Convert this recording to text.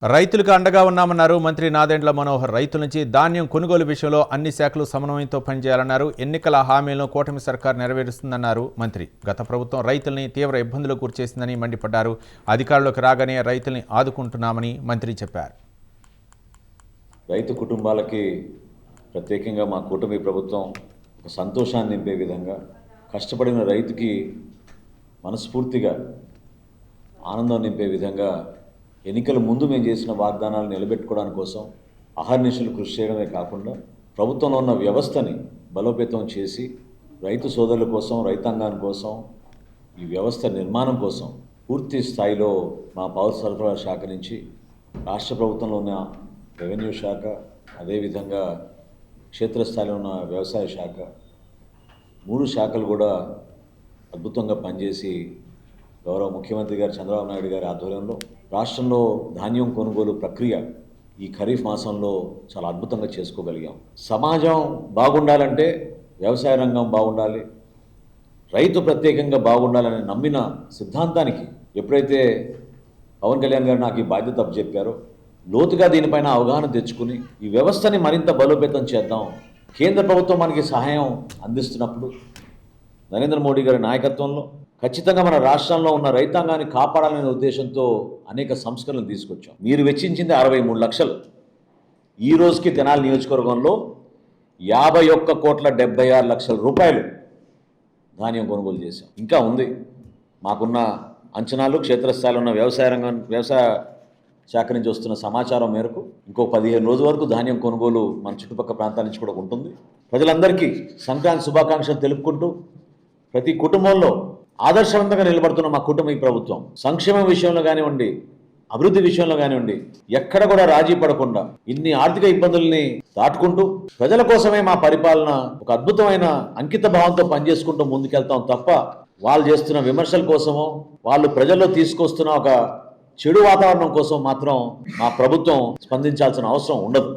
రైతులకు అండగా ఉన్నామన్నారు మంత్రి నాదెండ్ల మనోహర్. రైతుల నుంచి ధాన్యం కొనుగోలు విషయంలో అన్ని శాఖలు సమన్వయంతో పనిచేయాలన్నారు. ఎన్నికల హామీలను కూటమి సర్కార్ నెరవేరుస్తుందన్నారు మంత్రి. గత ప్రభుత్వం రైతుల్ని తీవ్ర ఇబ్బందులకు గురిచేసిందని మండిపడ్డారు. అధికారంలోకి రాగానే రైతుల్ని ఆదుకుంటున్నామని మంత్రి చెప్పారు. రైతు కుటుంబాలకి ప్రత్యేకంగా మా కూటమి ప్రభుత్వం ఒక సంతోషాన్ని నింపే విధంగా, కష్టపడిన రైతుకి మనస్ఫూర్తిగా ఆనందం నింపే విధంగా ఎన్నికల ముందు మేము చేసిన వాగ్దానాలు నిలబెట్టుకోవడానికి కోసం అహర్నిశలు కృషి చేయడమే కాకుండా ప్రభుత్వంలో ఉన్న వ్యవస్థని బలోపేతం చేసి రైతు సోదరుల కోసం, రైతాంగం కోసం, ఈ వ్యవస్థ నిర్మాణం కోసం పూర్తి స్థాయిలో మా పౌర సరఫరా శాఖ నుంచి రాష్ట్ర ప్రభుత్వంలో ఉన్న రెవెన్యూ శాఖ, అదేవిధంగా క్షేత్రస్థాయిలో ఉన్న వ్యవసాయ శాఖ, 3 శాఖలు కూడా అద్భుతంగా పనిచేసి గౌరవ ముఖ్యమంత్రి గారు చంద్రబాబు నాయుడు గారి ఆధ్వర్యంలో రాష్ట్రంలో ధాన్యం కొనుగోలు ప్రక్రియ ఈ ఖరీఫ్ మాసంలో చాలా అద్భుతంగా చేసుకోగలిగాం. సమాజం బాగుండాలంటే వ్యవసాయ రంగం బాగుండాలి, రైతు ప్రత్యేకంగా బాగుండాలని నమ్మిన సిద్ధాంతానికి ఎప్పుడైతే పవన్ కళ్యాణ్ గారు నాకు ఈ బాధ్యత అప్పచెప్పారో, లోతుగా దీనిపైన అవగాహన తెచ్చుకుని ఈ వ్యవస్థని మరింత బలోపేతం చేద్దాం. కేంద్ర ప్రభుత్వం మనకి సహాయం అందిస్తున్నప్పుడు నరేంద్ర మోడీ గారి నాయకత్వంలో ఖచ్చితంగా మన రాష్ట్రంలో ఉన్న రైతాంగాన్ని కాపాడాలనే ఉద్దేశంతో అనేక సంస్కరణలు తీసుకొచ్చాం. మీరు వెచ్చించింది 63 లక్షలు. ఈ రోజుకి తెనాలి నియోజకవర్గంలో 51,76,00,000 రూపాయలు ధాన్యం కొనుగోలు చేశాం. ఇంకా ఉంది. మాకున్న అంచనాలు, క్షేత్రస్థాయిలో ఉన్న వ్యవసాయ శాఖ నుంచి వస్తున్న సమాచారం మేరకు ఇంకో 15 రోజుల వరకు ధాన్యం కొనుగోలు మన చుట్టుపక్కల ప్రాంతాల నుంచి కూడా ఉంటుంది. ప్రజలందరికీ సంక్రాంతి శుభాకాంక్షలు తెలుపుకుంటూ ప్రతి కుటుంబంలో ఆదర్శవంతంగా నిలబడుతున్న మా కుటుంబ ఈ ప్రభుత్వం సంక్షేమం విషయంలో కానివ్వండి, అభివృద్ధి విషయంలో కానివ్వండి, ఎక్కడ కూడా రాజీ పడకుండా ఇన్ని ఆర్థిక ఇబ్బందుల్ని దాటుకుంటూ ప్రజల కోసమే మా పరిపాలన ఒక అద్భుతమైన అంకిత భావంతో పనిచేసుకుంటూ ముందుకెళ్తాం తప్ప వాళ్ళు చేస్తున్న విమర్శల కోసమో, వాళ్ళు ప్రజల్లో తీసుకొస్తున్న ఒక చెడు వాతావరణం కోసం మాత్రం మా ప్రభుత్వం స్పందించాల్సిన అవసరం ఉండదు.